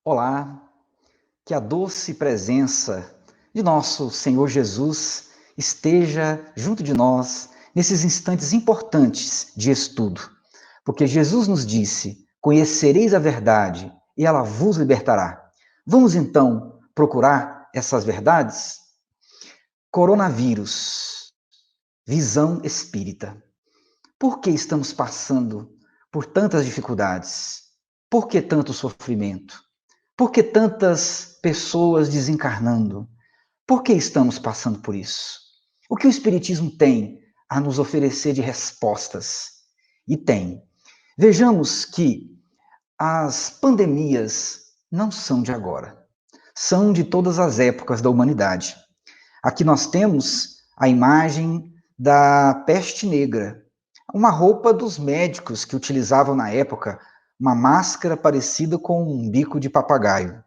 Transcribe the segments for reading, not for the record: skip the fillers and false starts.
Olá, que a doce presença de nosso Senhor Jesus esteja junto de nós nesses instantes importantes de estudo, porque Jesus nos disse: conhecereis a verdade e ela vos libertará. Vamos então procurar essas verdades? Coronavírus, visão espírita. Por que estamos passando por tantas dificuldades? Por que tanto sofrimento? Por que tantas pessoas desencarnando? Por que estamos passando por isso? O que o Espiritismo tem a nos oferecer de respostas? E tem. Vejamos que as pandemias não são de agora, são de todas as épocas da humanidade. Aqui nós temos a imagem da peste negra, uma roupa dos médicos que utilizavam na época, uma máscara parecida com um bico de papagaio.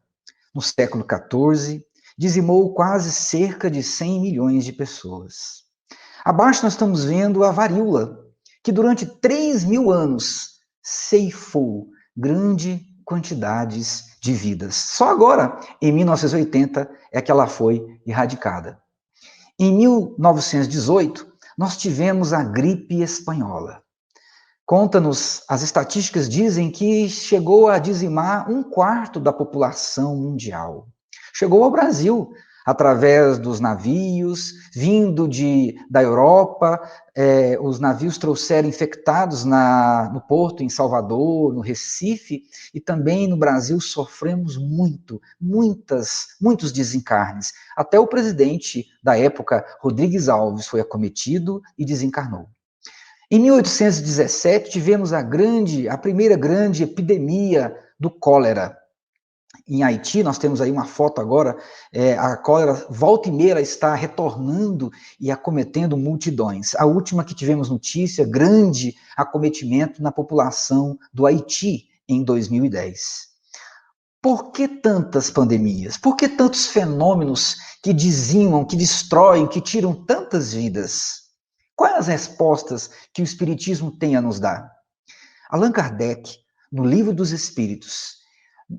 No século XIV, dizimou quase cerca de 100 milhões de pessoas. Abaixo nós estamos vendo a varíola, que durante 3.000 anos ceifou grandes quantidades de vidas. Só agora, em 1980, é que ela foi erradicada. Em 1918, nós tivemos a gripe espanhola. Conta-nos, as estatísticas dizem que chegou a dizimar 1/4 da população mundial. Chegou ao Brasil, através dos navios, vindo da Europa, os navios trouxeram infectados no porto, em Salvador, no Recife, e também no Brasil sofremos muitos desencarnes. Até o presidente da época, Rodrigues Alves, foi acometido e desencarnou. Em 1817, tivemos a primeira grande epidemia do cólera. Em Haiti, nós temos aí uma foto agora, a cólera, volta e meia, ela está retornando e acometendo multidões. A última que tivemos notícia, grande acometimento na população do Haiti, em 2010. Por que tantas pandemias? Por que tantos fenômenos que dizimam, que destroem, que tiram tantas vidas? Quais as respostas que o Espiritismo tem a nos dar? Allan Kardec, no Livro dos Espíritos,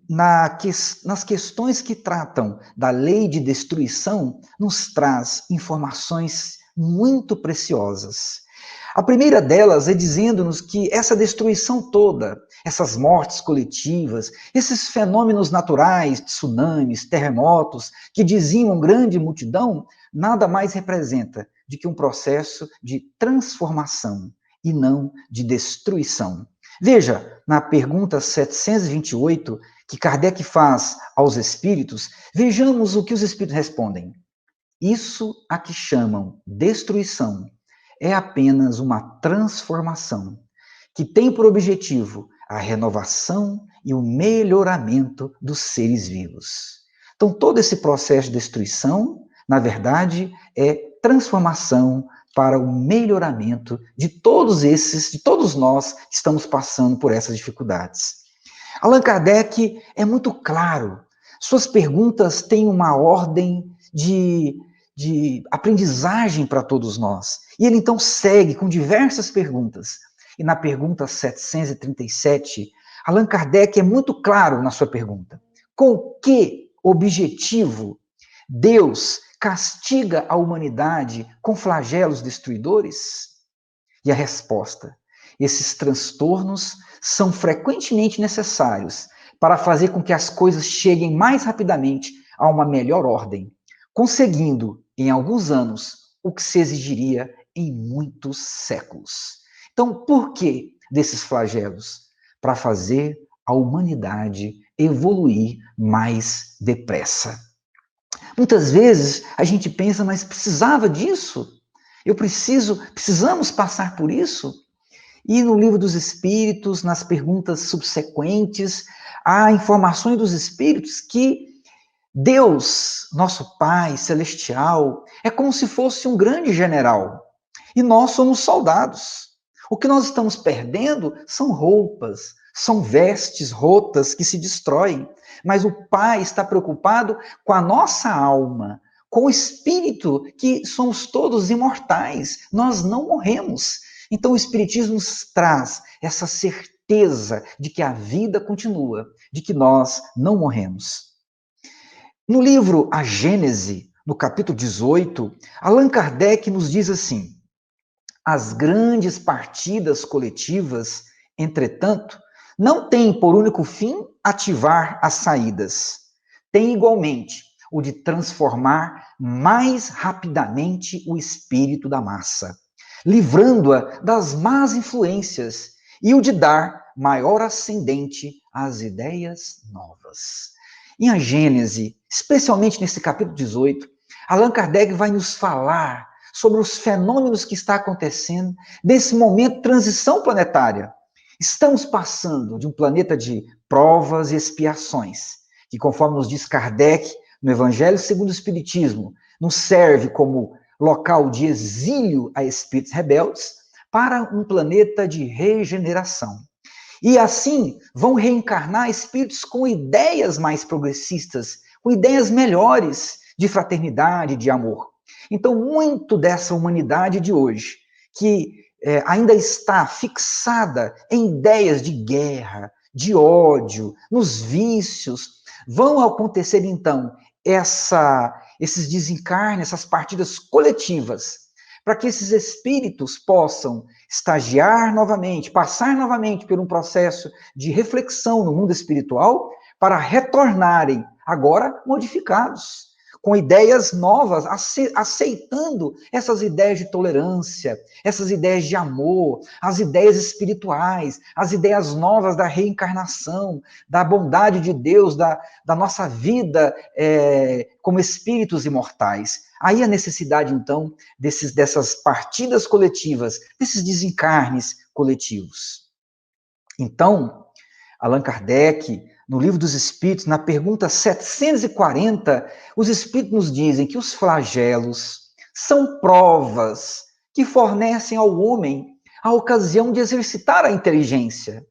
nas questões que tratam da lei de destruição, nos traz informações muito preciosas. A primeira delas é dizendo-nos que essa destruição toda, essas mortes coletivas, esses fenômenos naturais, tsunamis, terremotos, que dizimam grande multidão, nada mais representa do que um processo de transformação e não de destruição. Veja, na pergunta 728, que Kardec faz aos espíritos, vejamos o que os espíritos respondem. Isso a que chamam destruição é apenas uma transformação, que tem por objetivo a renovação e o melhoramento dos seres vivos. Então, todo esse processo de destruição, na verdade, é transformação para o melhoramento de todos nós que estamos passando por essas dificuldades. Allan Kardec é muito claro. Suas perguntas têm uma ordem de aprendizagem para todos nós. E ele então segue com diversas perguntas. E na pergunta 737, Allan Kardec é muito claro na sua pergunta. Com que objetivo Deus castiga a humanidade com flagelos destruidores? E a resposta: esses transtornos são frequentemente necessários para fazer com que as coisas cheguem mais rapidamente a uma melhor ordem, conseguindo, em alguns anos, o que se exigiria em muitos séculos. Então, por que desses flagelos? Para fazer a humanidade evoluir mais depressa. Muitas vezes a gente pensa, mas precisava disso? Precisamos passar por isso? E no Livro dos Espíritos, nas perguntas subsequentes, há informações dos Espíritos que Deus, nosso Pai celestial, é como se fosse um grande general. E nós somos soldados. O que nós estamos perdendo são roupas, são vestes rotas que se destroem. Mas o Pai está preocupado com a nossa alma, com o espírito, que somos todos imortais. Nós não morremos. Então o Espiritismo nos traz essa certeza certeza de que a vida continua, de que nós não morremos. No livro A Gênese, no capítulo 18, Allan Kardec nos diz assim: as grandes partidas coletivas, entretanto, não têm por único fim ativar as saídas. Tem igualmente o de transformar mais rapidamente o espírito da massa, livrando-a das más influências, e o de dar maior ascendente às ideias novas. Em A Gênese, especialmente nesse capítulo 18, Allan Kardec vai nos falar sobre os fenômenos que está acontecendo nesse momento de transição planetária. Estamos passando de um planeta de provas e expiações, que, conforme nos diz Kardec, no Evangelho segundo o Espiritismo, nos serve como local de exílio a espíritos rebeldes, para um planeta de regeneração. E assim vão reencarnar espíritos com ideias mais progressistas, com ideias melhores de fraternidade, de amor. Então, muito dessa humanidade de hoje, que ainda está fixada em ideias de guerra, de ódio, nos vícios, vão acontecer, então, esses desencarnes, essas partidas coletivas, para que esses espíritos possam estagiar novamente, passar novamente por um processo de reflexão no mundo espiritual, para retornarem, agora modificados, com ideias novas, aceitando essas ideias de tolerância, essas ideias de amor, as ideias espirituais, as ideias novas da reencarnação, da bondade de Deus, da nossa vida como espíritos imortais. Aí a necessidade, então, dessas partidas coletivas, desses desencarnes coletivos. Então, Allan Kardec, no Livro dos Espíritos, na pergunta 740, os Espíritos nos dizem que os flagelos são provas que fornecem ao homem a ocasião de exercitar a inteligência,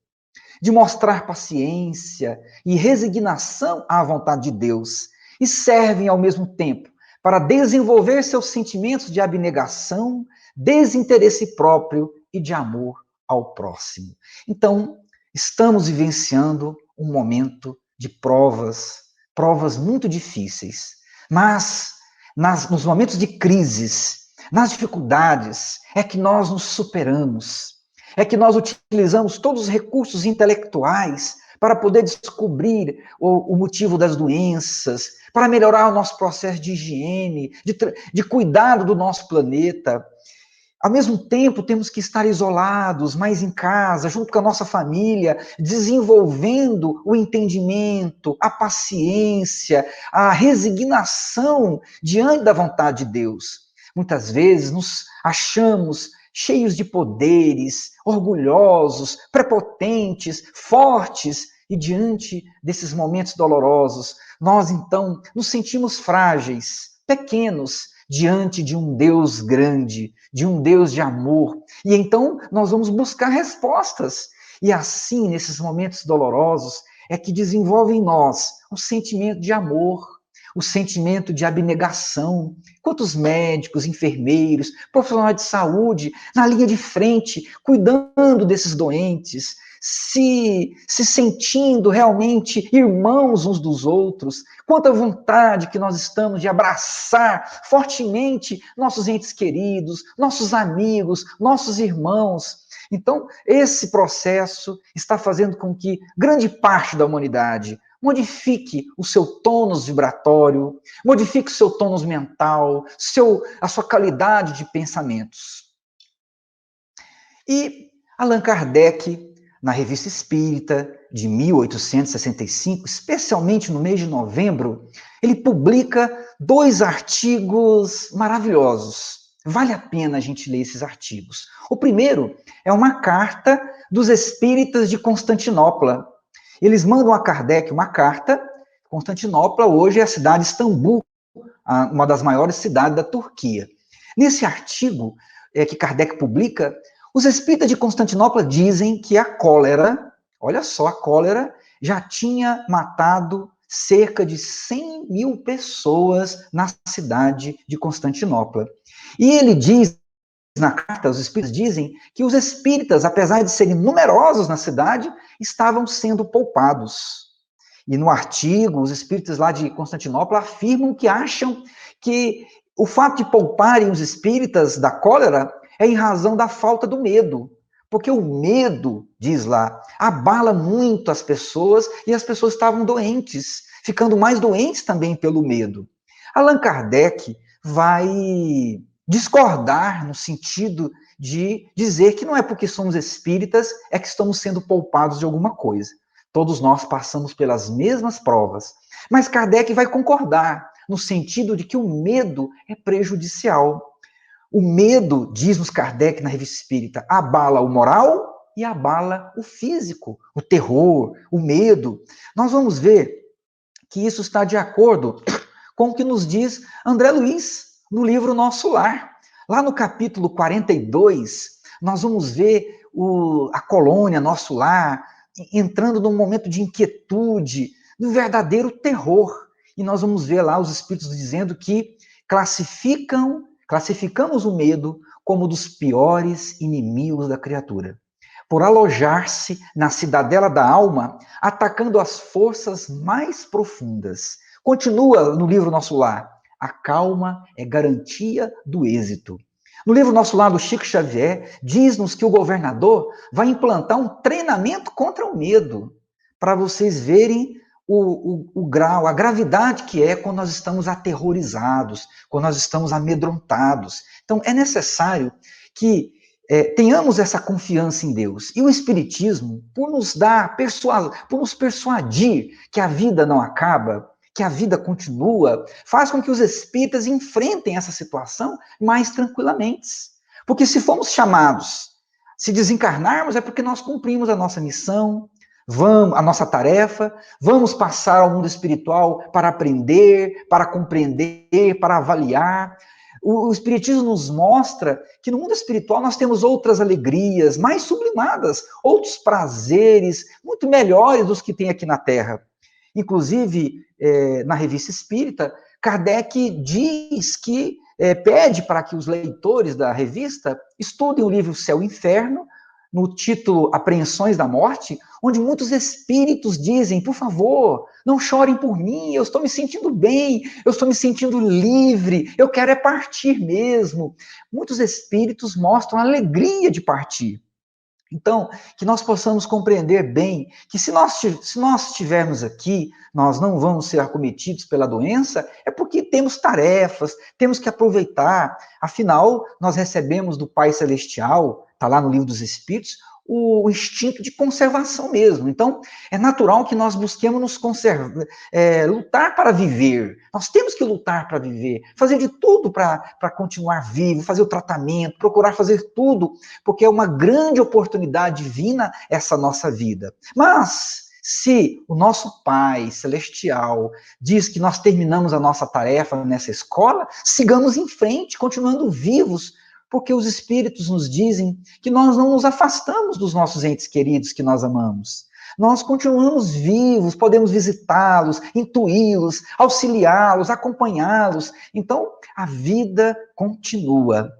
de mostrar paciência e resignação à vontade de Deus, e servem ao mesmo tempo para desenvolver seus sentimentos de abnegação, desinteresse próprio e de amor ao próximo. Então, estamos vivenciando um momento de provas muito difíceis, mas nos momentos de crises, nas dificuldades, é que nós nos superamos, é que nós utilizamos todos os recursos intelectuais para poder descobrir o motivo das doenças, para melhorar o nosso processo de higiene, de cuidado do nosso planeta. Ao mesmo tempo, temos que estar isolados, mais em casa, junto com a nossa família, desenvolvendo o entendimento, a paciência, a resignação diante da vontade de Deus. Muitas vezes nos achamos cheios de poderes, orgulhosos, prepotentes, fortes, e diante desses momentos dolorosos, nós então nos sentimos frágeis, pequenos, diante de um Deus grande, de um Deus de amor. E então nós vamos buscar respostas. E assim, nesses momentos dolorosos, é que desenvolve em nós o sentimento de amor, o sentimento de abnegação. Quantos médicos, enfermeiros, profissionais de saúde, na linha de frente, cuidando desses doentes, se sentindo realmente irmãos uns dos outros. Quanta vontade que nós estamos de abraçar fortemente nossos entes queridos, nossos amigos, nossos irmãos. Então, esse processo está fazendo com que grande parte da humanidade modifique o seu tônus vibratório, modifique o seu tônus mental, a sua qualidade de pensamentos. E Allan Kardec, na Revista Espírita, de 1865, especialmente no mês de novembro, ele publica 2 artigos maravilhosos. Vale a pena a gente ler esses artigos. O primeiro é uma carta dos espíritas de Constantinopla. Eles mandam a Kardec uma carta. Constantinopla hoje é a cidade de Istambul, uma das maiores cidades da Turquia. Nesse artigo que Kardec publica, os espíritas de Constantinopla dizem que a cólera, olha só, a cólera já tinha matado cerca de 100 mil pessoas na cidade de Constantinopla. E ele diz na carta, os espíritos dizem que os espíritas, apesar de serem numerosos na cidade, estavam sendo poupados. E no artigo, os espíritos lá de Constantinopla afirmam que acham que o fato de pouparem os espíritas da cólera é em razão da falta do medo. Porque o medo, diz lá, abala muito as pessoas e as pessoas estavam doentes, ficando mais doentes também pelo medo. Allan Kardec vai discordar no sentido de dizer que não é porque somos espíritas é que estamos sendo poupados de alguma coisa. Todos nós passamos pelas mesmas provas. Mas Kardec vai concordar no sentido de que o medo é prejudicial. O medo, diz-nos Kardec na Revista Espírita, abala o moral e abala o físico, o terror, o medo. Nós vamos ver que isso está de acordo com o que nos diz André Luiz no livro Nosso Lar. Lá no capítulo 42, nós vamos ver a colônia Nosso Lar entrando num momento de inquietude, de um verdadeiro terror. E nós vamos ver lá os espíritos dizendo que classificamos o medo como dos piores inimigos da criatura, por alojar-se na cidadela da alma, atacando as forças mais profundas. Continua no livro Nosso Lar, a calma é garantia do êxito. No livro Nosso Lar, do Chico Xavier, diz-nos que o governador vai implantar um treinamento contra o medo, para vocês verem o grau, a gravidade que é quando nós estamos aterrorizados, quando nós estamos amedrontados. Então, é necessário que tenhamos essa confiança em Deus. E o Espiritismo, por nos persuadir que a vida não acaba, que a vida continua, faz com que os espíritas enfrentem essa situação mais tranquilamente. Porque se fomos chamados, se desencarnarmos, é porque nós cumprimos a nossa missão, a nossa tarefa, vamos passar ao mundo espiritual para aprender, para compreender, para avaliar. O Espiritismo nos mostra que no mundo espiritual nós temos outras alegrias mais sublimadas, outros prazeres muito melhores dos que tem aqui na Terra. Inclusive, na Revista Espírita, Kardec diz que pede para que os leitores da revista estudem o livro Céu e Inferno, no título Apreensões da Morte, onde muitos espíritos dizem, por favor, não chorem por mim, eu estou me sentindo bem, eu estou me sentindo livre, eu quero partir mesmo. Muitos espíritos mostram a alegria de partir. Então, que nós possamos compreender bem que se nós estivermos aqui, nós não vamos ser acometidos pela doença, é porque temos tarefas, temos que aproveitar. Afinal, nós recebemos do Pai Celestial, está lá no Livro dos Espíritos, o instinto de conservação mesmo. Então, é natural que nós busquemos nos lutar para viver. Nós temos que lutar para viver, fazer de tudo para continuar vivo, fazer o tratamento, procurar fazer tudo, porque é uma grande oportunidade divina essa nossa vida. Mas, se o nosso Pai Celestial diz que nós terminamos a nossa tarefa nessa escola, sigamos em frente, continuando vivos, porque os espíritos nos dizem que nós não nos afastamos dos nossos entes queridos que nós amamos. Nós continuamos vivos, podemos visitá-los, intuí-los, auxiliá-los, acompanhá-los. Então, a vida continua.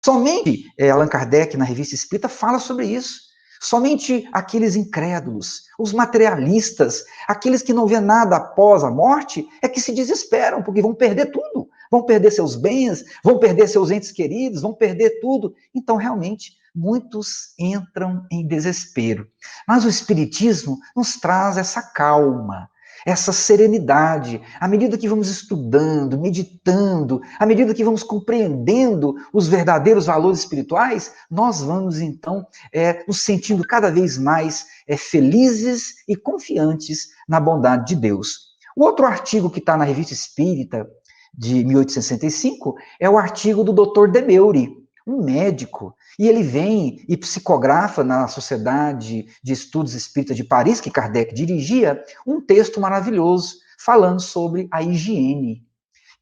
Somente Allan Kardec, na Revista Espírita, fala sobre isso. Somente aqueles incrédulos, os materialistas, aqueles que não vê nada após a morte, é que se desesperam, porque vão perder tudo. Vão perder seus bens, vão perder seus entes queridos, vão perder tudo. Então, realmente, muitos entram em desespero. Mas o Espiritismo nos traz essa calma, essa serenidade, à medida que vamos estudando, meditando, à medida que vamos compreendendo os verdadeiros valores espirituais, nós vamos, então, nos sentindo cada vez mais felizes e confiantes na bondade de Deus. O outro artigo que está na Revista Espírita, de 1865, é o artigo do Dr. Demeuri, um médico, e ele vem e psicografa na Sociedade de Estudos Espíritas de Paris, que Kardec dirigia, um texto maravilhoso, falando sobre a higiene,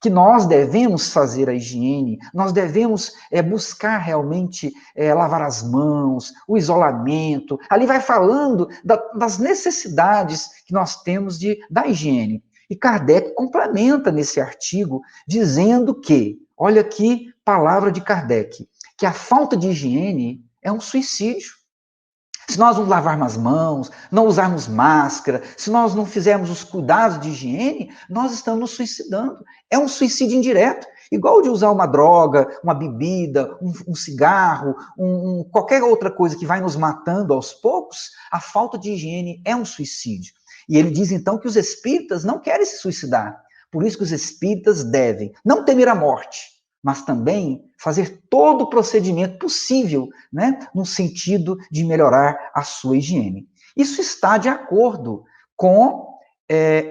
que nós devemos fazer a higiene, nós devemos buscar realmente lavar as mãos, o isolamento, ali vai falando das necessidades que nós temos da higiene. E Kardec complementa nesse artigo, dizendo que, olha que palavra de Kardec, que a falta de higiene é um suicídio. Se nós não lavarmos as mãos, não usarmos máscara, se nós não fizermos os cuidados de higiene, nós estamos nos suicidando. É um suicídio indireto, igual de usar uma droga, uma bebida, um cigarro, qualquer outra coisa que vai nos matando aos poucos, a falta de higiene é um suicídio. E ele diz então que os espíritas não querem se suicidar. Por isso que os espíritas devem não temer a morte, mas também fazer todo o procedimento possível, né, no sentido de melhorar a sua higiene. Isso está de acordo com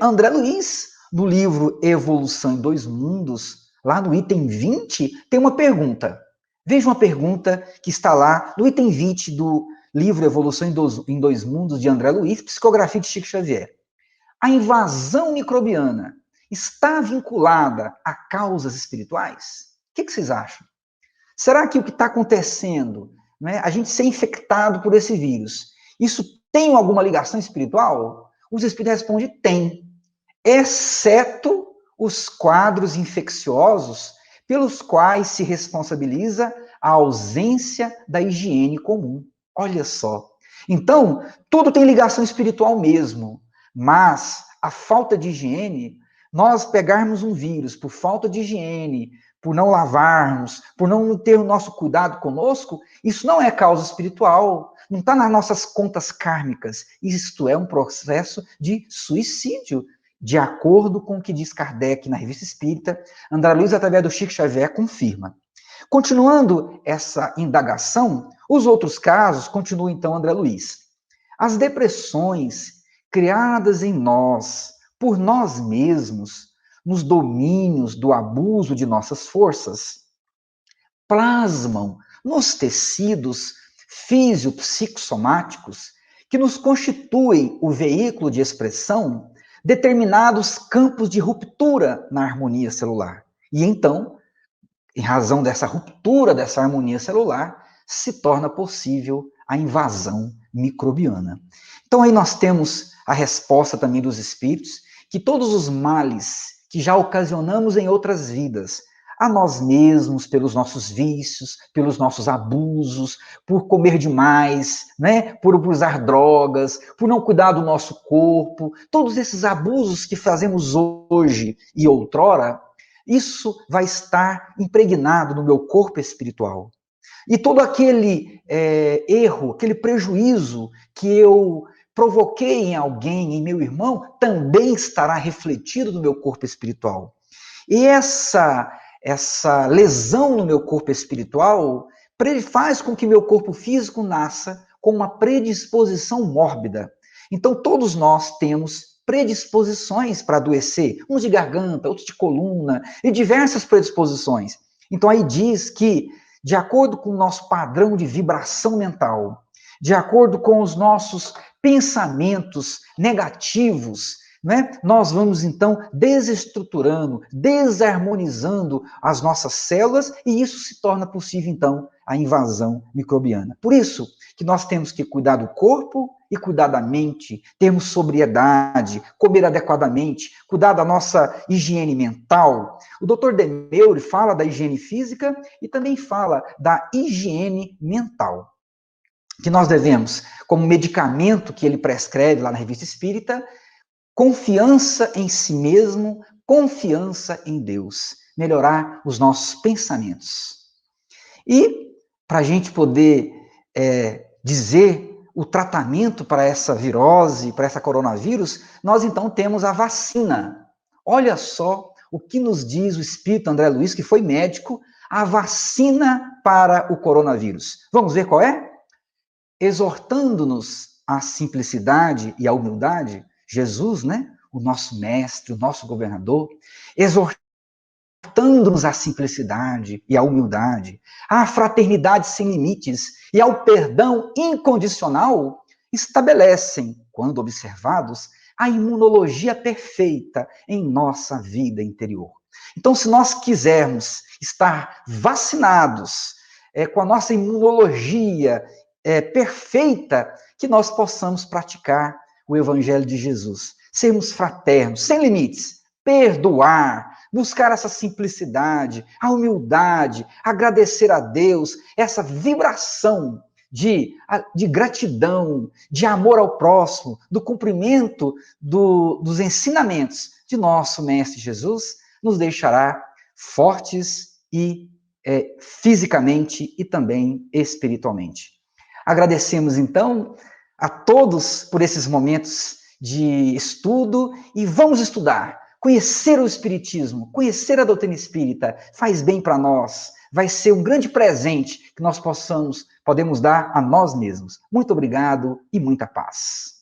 André Luiz, no livro Evolução em Dois Mundos, lá no item 20, tem uma pergunta. Veja uma pergunta que está lá no item 20 do livro Evolução em Dois Mundos, de André Luiz, psicografia de Chico Xavier. A invasão microbiana está vinculada a causas espirituais? O que vocês acham? Será que o que está acontecendo, né, a gente ser infectado por esse vírus, isso tem alguma ligação espiritual? Os espíritos respondem, tem, exceto os quadros infecciosos pelos quais se responsabiliza a ausência da higiene comum. Olha só. Então, tudo tem ligação espiritual mesmo, mas a falta de higiene, nós pegarmos um vírus por falta de higiene, por não lavarmos, por não ter o nosso cuidado conosco, isso não é causa espiritual, não está nas nossas contas kármicas. Isto é um processo de suicídio, de acordo com o que diz Kardec na Revista Espírita. André Luiz, através do Chico Xavier, confirma. Continuando essa indagação, os outros casos, continua então André Luiz. As depressões criadas em nós, por nós mesmos, nos domínios do abuso de nossas forças, plasmam nos tecidos fisiopsicossomáticos que nos constituem o veículo de expressão determinados campos de ruptura na harmonia celular. E então, em razão dessa ruptura dessa harmonia celular, se torna possível a invasão microbiana. Então aí nós temos a resposta também dos espíritos, que todos os males que já ocasionamos em outras vidas, a nós mesmos, pelos nossos vícios, pelos nossos abusos, por comer demais, né? Por usar drogas, por não cuidar do nosso corpo, todos esses abusos que fazemos hoje e outrora, isso vai estar impregnado no meu corpo espiritual. E todo aquele erro, aquele prejuízo que eu provoquei em alguém, em meu irmão, também estará refletido no meu corpo espiritual. E essa lesão no meu corpo espiritual faz com que meu corpo físico nasça com uma predisposição mórbida. Então, todos nós temos predisposições para adoecer, uns de garganta, outros de coluna, e diversas predisposições. Então, aí diz que, de acordo com o nosso padrão de vibração mental, de acordo com os nossos pensamentos negativos, né, nós vamos então desestruturando, desarmonizando as nossas células e isso se torna possível então a invasão microbiana. Por isso que nós temos que cuidar do corpo e cuidar da mente, termos sobriedade, comer adequadamente, cuidar da nossa higiene mental. O Dr. Demeure fala da higiene física e também fala da higiene mental, que nós devemos, como medicamento que ele prescreve lá na Revista Espírita, confiança em si mesmo, confiança em Deus, melhorar os nossos pensamentos. E, para a gente poder dizer o tratamento para essa virose, para essa coronavírus, nós então temos a vacina. Olha só o que nos diz o Espírito André Luiz, que foi médico, a vacina para o coronavírus. Vamos ver qual é? Exortando-nos à simplicidade e à humildade, Jesus, né, o nosso mestre, o nosso governador, exortando-nos à simplicidade e à humildade, à fraternidade sem limites e ao perdão incondicional, estabelecem, quando observados, a imunologia perfeita em nossa vida interior. Então, se nós quisermos estar vacinados, com a nossa imunologia perfeita, que nós possamos praticar o Evangelho de Jesus, sermos fraternos, sem limites, perdoar, buscar essa simplicidade, a humildade, agradecer a Deus, essa vibração de gratidão, de amor ao próximo, do cumprimento dos ensinamentos de nosso Mestre Jesus, nos deixará fortes e fisicamente e também espiritualmente. Agradecemos, então, a todos por esses momentos de estudo e vamos estudar, conhecer o Espiritismo, conhecer a doutrina espírita, faz bem para nós, vai ser um grande presente que nós podemos dar a nós mesmos. Muito obrigado e muita paz.